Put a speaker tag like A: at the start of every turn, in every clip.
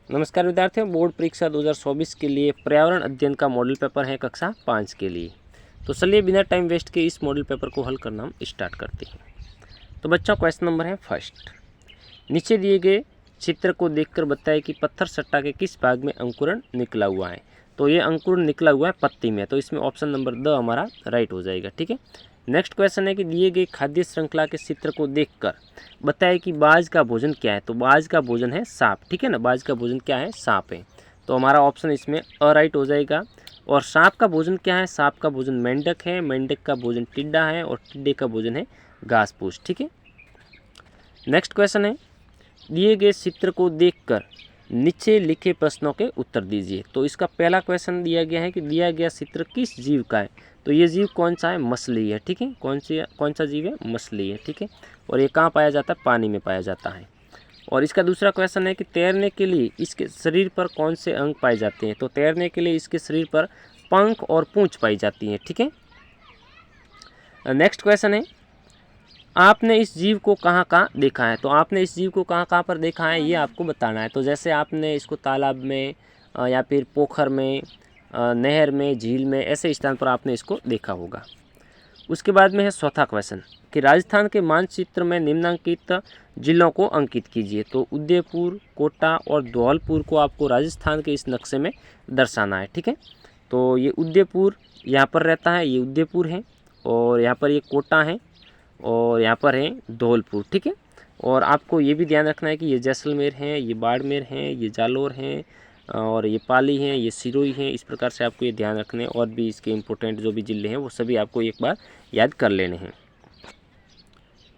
A: नमस्कार विद्यार्थियों, बोर्ड परीक्षा 2024 के लिए पर्यावरण अध्ययन का मॉडल पेपर है कक्षा 5 के लिए। तो चलिए बिना टाइम वेस्ट के इस मॉडल पेपर को हल करना हम स्टार्ट करते हैं। तो बच्चों, क्वेश्चन नंबर है फर्स्ट। नीचे दिए गए चित्र को देखकर बताएं कि पत्थर सट्टा के किस भाग में अंकुरण निकला हुआ है। तो ये अंकुरण निकला हुआ है पत्ती में, तो इसमें ऑप्शन नंबर द हमारा राइट हो जाएगा। ठीक है। नेक्स्ट क्वेश्चन है कि दिए गए खाद्य श्रृंखला के चित्र को देखकर बताएं कि बाज का भोजन क्या है। तो बाज का भोजन है सांप। ठीक है ना, बाज का भोजन क्या है, सांप है। तो हमारा ऑप्शन इसमें अराइट हो जाएगा। और सांप का भोजन क्या है, सांप का भोजन मेंढक है, मेंढक का भोजन टिड्डा है और टिड्डे का भोजन है घास फूस। ठीक है। नेक्स्ट क्वेश्चन है, दिए गए चित्र को देखकर नीचे लिखे प्रश्नों के उत्तर दीजिए। तो इसका पहला क्वेश्चन दिया गया है कि दिया गया चित्र किस जीव का है। तो ये जीव कौन सा है, मछली है। ठीक है, कौन सा जीव है, मछली है। ठीक है। और ये कहाँ पाया जाता है, पानी में पाया जाता है। और इसका दूसरा क्वेश्चन है कि तैरने के लिए इसके शरीर पर कौन से अंग पाए जाते हैं। तो तैरने के लिए इसके शरीर पर पंख और पूंछ पाई जाती हैं। ठीक है। नेक्स्ट क्वेश्चन है, आपने इस जीव को कहाँ कहाँ देखा है। तो आपने इस जीव को कहाँ कहाँ पर देखा है, ये आपको बताना है। तो जैसे आपने इसको तालाब में या फिर पोखर में, नहर में, झील में, ऐसे स्थान पर आपने इसको देखा होगा। उसके बाद में है चौथा क्वेश्चन कि राजस्थान के मानचित्र में निम्नलिखित जिलों को अंकित कीजिए। तो उदयपुर, कोटा और धौलपुर को आपको राजस्थान के इस नक्शे में दर्शाना है। ठीक है। तो ये उदयपुर यहाँ पर रहता है, ये उदयपुर है। और यहाँ पर ये कोटा है और यहाँ पर है धौलपुर। ठीक है। और आपको ये भी ध्यान रखना है कि ये जैसलमेर है, ये बाड़मेर है, ये जालोर है और ये पाली है, ये सिरोही है। इस प्रकार से आपको ये ध्यान रखने और भी इसके इम्पोर्टेंट जो भी जिले हैं वो सभी आपको एक बार याद कर लेने हैं।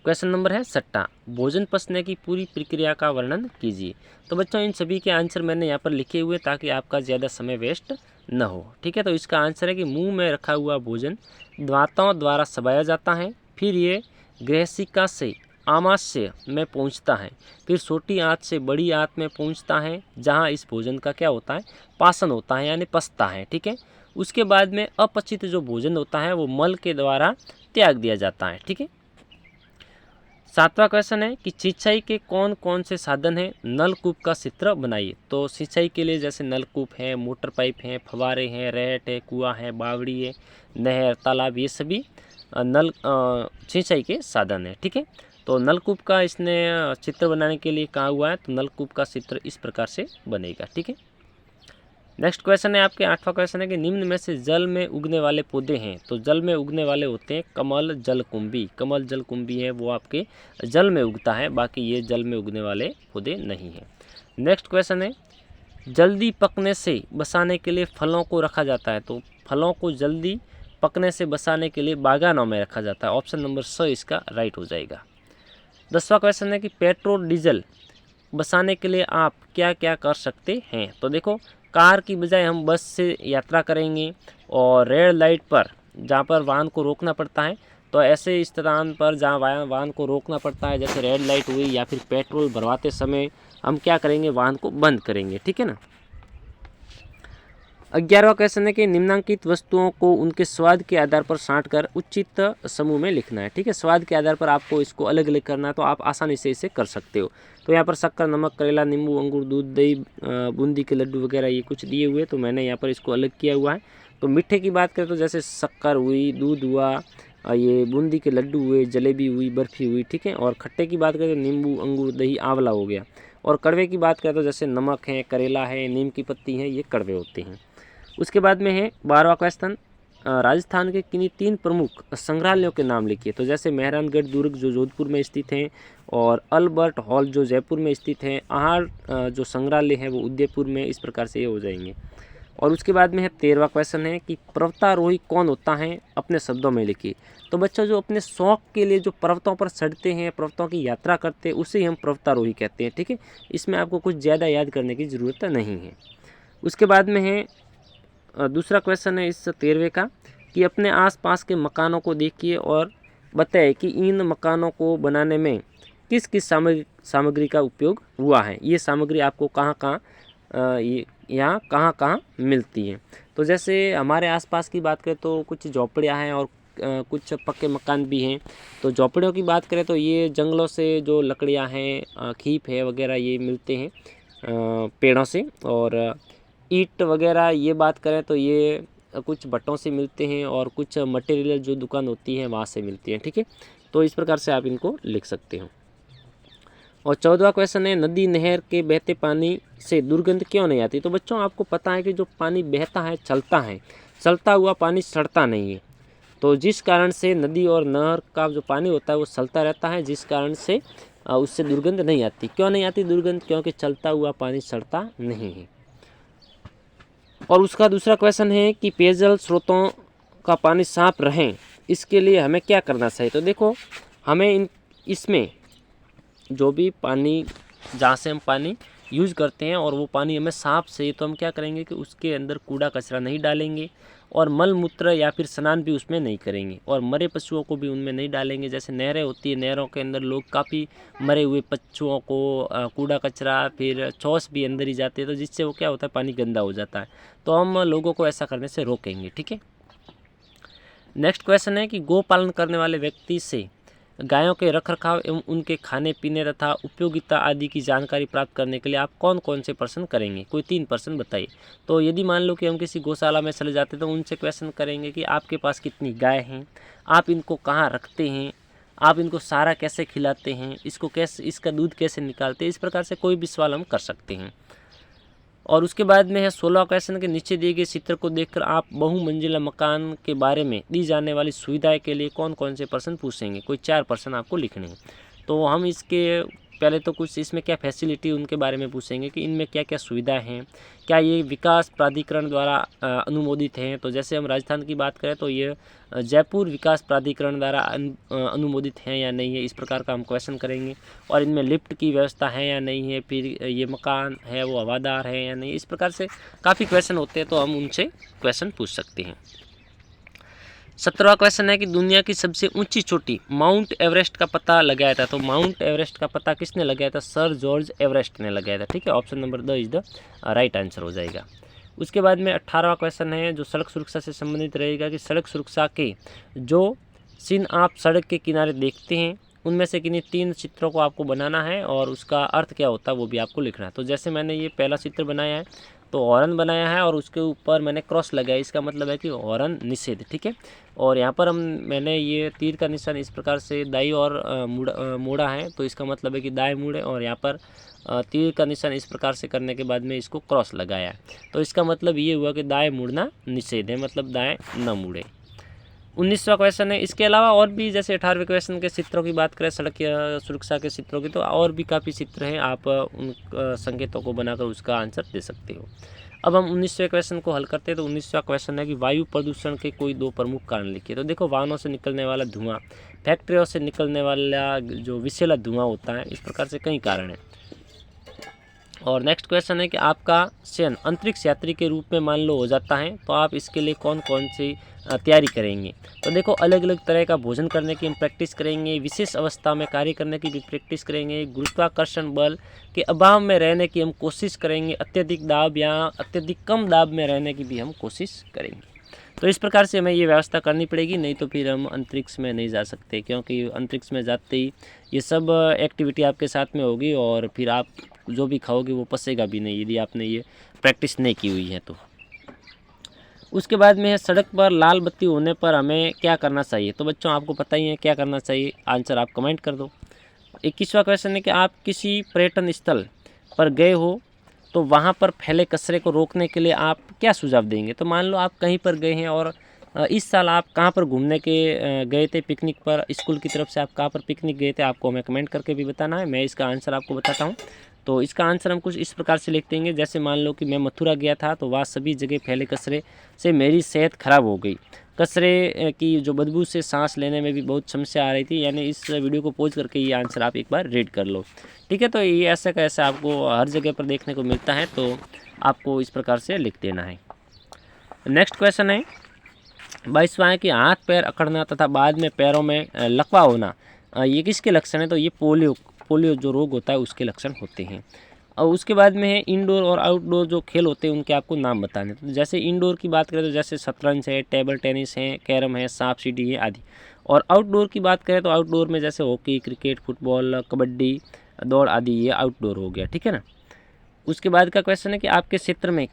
A: क्वेश्चन नंबर है सट्टा, भोजन पचने की पूरी प्रक्रिया का वर्णन कीजिए। तो बच्चों, इन सभी के आंसर मैंने यहाँ पर लिखे हुए ताकि आपका ज़्यादा समय वेस्ट न हो। ठीक है। तो इसका आंसर है कि मुंह में रखा हुआ भोजन दांतों द्वारा चबाया जाता है, फिर ये ग्रहसिका से आमाशय में पहुंचता है, फिर छोटी आंत से बड़ी आंत में पहुंचता है, जहां इस भोजन का क्या होता है, पाचन होता है, यानी पचता है। ठीक है। उसके बाद में अपचित जो भोजन होता है वो मल के द्वारा त्याग दिया जाता है। ठीक है। सातवां क्वेश्चन है कि सिंचाई के कौन कौन से साधन हैं, नलकूप का चित्र बनाइए। तो सिंचाई के लिए जैसे नलकूप है, मोटर पाइप है, फवारे हैं, रहट है, कुआं है, बावड़ी है, नहर, तालाब, ये सभी नल सिंचाई के साधन है। ठीक है। तो नलकूप का इसने चित्र बनाने के लिए कहा हुआ है, तो नलकूप का चित्र इस प्रकार से बनेगा। ठीक है। नेक्स्ट क्वेश्चन है आपके आठवां क्वेश्चन है कि निम्न में से जल में उगने वाले पौधे हैं। तो जल में उगने वाले होते हैं कमल, जलकुंभी। कमल जलकुंभी है वो आपके जल में उगता है, बाकी ये जल में उगने वाले पौधे नहीं हैं। नेक्स्ट क्वेश्चन है, जल्दी पकने से बचाने के लिए फलों को रखा जाता है। तो फलों को जल्दी पकने से बचाने के लिए बागानों में रखा जाता है। ऑप्शन नंबर 6 इसका राइट हो जाएगा। 10वां क्वेश्चन है कि पेट्रोल डीजल बचाने के लिए आप क्या क्या कर सकते हैं। तो देखो, कार की बजाय हम बस से यात्रा करेंगे और रेड लाइट पर जहाँ पर वाहन को रोकना पड़ता है, तो ऐसे स्थान पर जहाँ वाहन को रोकना पड़ता है, जैसे रेड लाइट हुई या फिर पेट्रोल भरवाते समय, हम क्या करेंगे, वाहन को बंद करेंगे। ठीक है ना। 11वां क्वेश्चन है कि निम्नलिखित वस्तुओं को उनके स्वाद के आधार पर छांट कर उचित समूह में लिखना है। ठीक है। स्वाद के आधार पर आपको इसको अलग अलग करना है, तो आप आसानी से इसे कर सकते हो। तो यहाँ पर शक्कर, नमक, करेला, नींबू, अंगूर, दूध, दही, बूंदी के लड्डू वगैरह ये कुछ दिए हुए, तो मैंने यहाँ पर इसको अलग किया हुआ है। तो मीठे की बात करें तो जैसे शक्कर हुई, दूध हुआ, ये बूंदी के लड्डू हुए, जलेबी हुई, बर्फ़ी हुई। ठीक है। और खट्टे की बात करें तो नींबू, अंगूर, दही, आंवला हो गया। और कड़वे की बात करें तो जैसे नमक है, करेला है, नीम की पत्ती है, ये कड़वे होते हैं। उसके बाद में है 12वां क्वेश्चन, राजस्थान के किन्हीं 3 प्रमुख संग्रहालयों के नाम लिखिए। तो जैसे मेहरानगढ़ दुर्ग जो जोधपुर में स्थित है, और अल्बर्ट हॉल जो जयपुर में स्थित है, आहार जो संग्रहालय है वो उदयपुर में। इस प्रकार से ये हो जाएंगे। और उसके बाद में है 13वां क्वेश्चन है कि पर्वतारोही कौन होता है, अपने शब्दों में लिखिए। तो बच्चों, जो अपने शौक के लिए जो पर्वतों पर चढ़ते हैं, पर्वतों की यात्रा करते हैं, उसे हम पर्वतारोही कहते हैं। ठीक है। इसमें आपको कुछ ज़्यादा याद करने की ज़रूरत नहीं है। उसके बाद में है दूसरा क्वेश्चन है इस 13वें का कि अपने आसपास के मकानों को देखिए और बताएं कि इन मकानों को बनाने में किस किस सामग्री का उपयोग हुआ है। ये सामग्री आपको कहाँ कहाँ यहाँ कहाँ कहाँ मिलती है। तो जैसे हमारे आसपास की बात करें तो कुछ झोपड़ियाँ हैं और कुछ पक्के मकान भी हैं। तो झोपड़ियों की बात करें तो ये जंगलों से जो लकड़ियाँ हैं, खीप है वगैरह, ये मिलते हैं। पेड़ों से। और ईंट वगैरह ये बात करें तो ये कुछ भट्टों से मिलते हैं और कुछ मटेरियल जो दुकान होती है वहाँ से मिलती है, ठीक है। तो इस प्रकार से आप इनको लिख सकते हो। और 14वां क्वेश्चन है, नदी नहर के बहते पानी से दुर्गंध क्यों नहीं आती। तो बच्चों आपको पता है कि जो पानी बहता है चलता हुआ पानी सड़ता नहीं है। तो जिस कारण से नदी और नहर का जो पानी होता है वो चलता रहता है, जिस कारण से उससे दुर्गंध नहीं आती। क्यों नहीं आती दुर्गंध, क्योंकि चलता हुआ पानी सड़ता नहीं है। और उसका दूसरा क्वेश्चन है कि पेयजल स्रोतों का पानी साफ रहे इसके लिए हमें क्या करना चाहिए। तो देखो हमें इसमें जो भी पानी जहाँ से हम पानी यूज़ करते हैं और वो पानी हमें साफ चाहिए, तो हम क्या करेंगे कि उसके अंदर कूड़ा कचरा नहीं डालेंगे और मल मूत्र या फिर स्नान भी उसमें नहीं करेंगे और मरे पशुओं को भी उनमें नहीं डालेंगे। जैसे नहरें होती है, नहरों के अंदर लोग काफ़ी मरे हुए पशुओं को कूड़ा कचरा फिर चौस भी अंदर ही जाते हैं, तो जिससे वो क्या होता है पानी गंदा हो जाता है। तो हम लोगों को ऐसा करने से रोकेंगे, ठीक है। नेक्स्ट क्वेश्चन है कि गौ पालन करने वाले व्यक्ति से गायों के रखरखाव एवं उनके खाने पीने तथा उपयोगिता आदि की जानकारी प्राप्त करने के लिए आप कौन कौन से प्रश्न करेंगे। कोई 3 प्रश्न बताइए। तो यदि मान लो कि हम किसी गौशाला में चले जाते तो उनसे क्वेश्चन करेंगे कि आपके पास कितनी गाय हैं, आप इनको कहाँ रखते हैं, आप इनको सारा कैसे खिलाते हैं, इसका दूध कैसे निकालते हैं। इस प्रकार से कोई भी सवाल हम कर सकते हैं। और उसके बाद में है 16 क्वेश्चन के नीचे दिए गए चित्र को देखकर आप बहुमंजिला मकान के बारे में दी जाने वाली सुविधाएं के लिए कौन कौन से प्रश्न पूछेंगे। कोई 4 प्रश्न आपको लिखने हैं। तो हम इसके पहले तो कुछ इसमें क्या फैसिलिटी उनके बारे में पूछेंगे कि इनमें क्या क्या सुविधाएं हैं, क्या ये विकास प्राधिकरण द्वारा अनुमोदित हैं। तो जैसे हम राजस्थान की बात करें तो ये जयपुर विकास प्राधिकरण द्वारा अनुमोदित हैं या नहीं है, इस प्रकार का हम क्वेश्चन करेंगे। और इनमें लिफ्ट की व्यवस्था है या नहीं है, फिर ये मकान है वो हवादार है या नहीं, इस प्रकार से काफ़ी क्वेश्चन होते हैं, तो हम उनसे क्वेश्चन पूछ सकते हैं। 17वां क्वेश्चन है कि दुनिया की सबसे ऊंची चोटी माउंट एवरेस्ट का पता लगाया था। तो माउंट एवरेस्ट का पता किसने लगाया था, सर जॉर्ज एवरेस्ट ने लगाया था, ठीक है। Option number the is the right answer हो जाएगा। उसके बाद में 18वां क्वेश्चन है जो सड़क सुरक्षा से संबंधित रहेगा कि सड़क सुरक्षा के जो चिन्ह आप सड़क के किनारे देखते हैं उनमें से किन्हीं 3 चित्रों को आपको बनाना है और उसका अर्थ क्या होता है वो भी आपको लिखना है। तो जैसे मैंने ये पहला चित्र बनाया है तो हॉर्न बनाया है और उसके ऊपर मैंने क्रॉस लगाया, इसका मतलब है कि हॉर्न निषेध, ठीक है। और यहाँ पर मैंने ये तीर का निशान इस प्रकार से दाई और मोड़ा है, तो इसका मतलब है कि दाएं मुड़े, और यहाँ पर तीर का निशान इस प्रकार से करने के बाद में इसको क्रॉस लगाया है, तो इसका मतलब ये हुआ कि दाएं मुड़ना निषेध है, मतलब दाएं न मुड़े। 19वां क्वेश्चन है इसके अलावा और भी, जैसे 18वें क्वेश्चन के चित्रों की बात करें सड़क सुरक्षा के चित्रों की, तो और भी काफ़ी चित्र हैं, आप उन संकेतों को बनाकर उसका आंसर दे सकते हो। अब हम 19वें क्वेश्चन को हल करते हैं। तो 19वां क्वेश्चन है कि वायु प्रदूषण के कोई 2 प्रमुख कारण लिखिए। तो देखो वाहनों से निकलने वाला धुआं, फैक्ट्रियों से निकलने वाला जो विषैला धुआं होता है, इस प्रकार से कई कारण हैं। और नेक्स्ट क्वेश्चन है कि आपका चयन अंतरिक्ष यात्री के रूप में मान लो हो जाता है तो आप इसके लिए कौन कौन सी तैयारी करेंगे। तो देखो अलग अलग तरह का भोजन करने की हम प्रैक्टिस करेंगे, विशेष अवस्था में कार्य करने की भी प्रैक्टिस करेंगे, गुरुत्वाकर्षण बल के अभाव में रहने की हम कोशिश करेंगे, अत्यधिक दाब या अत्यधिक कम दाब में रहने की भी हम कोशिश करेंगे। तो इस प्रकार से हमें ये व्यवस्था करनी पड़ेगी, नहीं तो फिर हम अंतरिक्ष में नहीं जा सकते, क्योंकि अंतरिक्ष में जाते ही ये सब एक्टिविटी आपके साथ में होगी और फिर आप जो भी खाओगे वो पचेगा भी नहीं यदि आपने ये प्रैक्टिस नहीं की हुई है तो। उसके बाद में है सड़क पर लाल बत्ती होने पर हमें क्या करना चाहिए। तो बच्चों आपको पता ही है क्या करना चाहिए, आंसर आप कमेंट कर दो। 21वां क्वेश्चन है कि आप किसी पर्यटन स्थल पर गए हो तो वहाँ पर फैले कचरे को रोकने के लिए आप क्या सुझाव देंगे। तो मान लो आप कहीं पर गए हैं और इस साल आप कहाँ पर घूमने के गए थे पिकनिक पर, स्कूल की तरफ से आप कहाँ पर पिकनिक गए थे, आपको हमें कमेंट करके भी बताना है, मैं इसका आंसर आपको बताता हूँ। तो इसका आंसर हम कुछ इस प्रकार से लिख देंगे, जैसे मान लो कि मैं मथुरा गया था तो वहाँ सभी जगह फैले कचरे से मेरी सेहत खराब हो गई, कचरे की जो बदबू से सांस लेने में भी बहुत समस्या आ रही थी। यानी इस वीडियो को पॉज करके ये आंसर आप एक बार रीड कर लो, ठीक है। तो ये ऐसा कैसा आपको हर जगह पर देखने को मिलता है, तो आपको इस प्रकार से लिख देना है। नेक्स्ट क्वेश्चन है 22वां है कि हाथ पैर अकड़ना तथा बाद में पैरों में लकवा होना ये किसके लक्षण है। तो ये पोलियो जो रोग होता है उसके लक्षण होते हैं। और उसके बाद में है इंडोर और आउटडोर जो खेल होते हैं उनके आपको नाम बताने। तो जैसे इंडोर की बात करें तो जैसे शतरंज है, टेबल टेनिस है, कैरम है, सांप सीढ़ी है आदि। और आउटडोर की बात करें तो आउटडोर में जैसे हॉकी, क्रिकेट, फुटबॉल, कबड्डी, दौड़ आदि, ये आउटडोर हो गया, ठीक है ना। उसके बाद का क्वेश्चन है कि आपके क्षेत्र में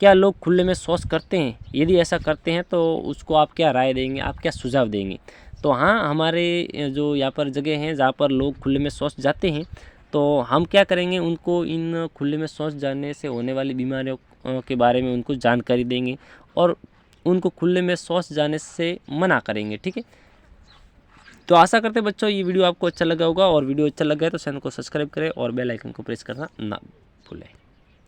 A: क्या लोग खुले में शौच करते हैं? यदि ऐसा करते हैं तो उसको आप क्या राय देंगे, आप क्या सुझाव देंगे? तो हाँ, हमारे जो यहाँ पर जगह हैं जहाँ पर लोग खुले में शौच जाते हैं, तो हम क्या करेंगे, उनको इन खुले में शौच जाने से होने वाली बीमारियों के बारे में उनको जानकारी देंगे और उनको खुले में शौच जाने से मना करेंगे। ठीक है, तो आशा करते हैं बच्चों ये वीडियो आपको अच्छा लगा होगा, और वीडियो अच्छा लगा है तो चैनल को सब्सक्राइब करें और बेल आइकन को प्रेस करना ना भूलें।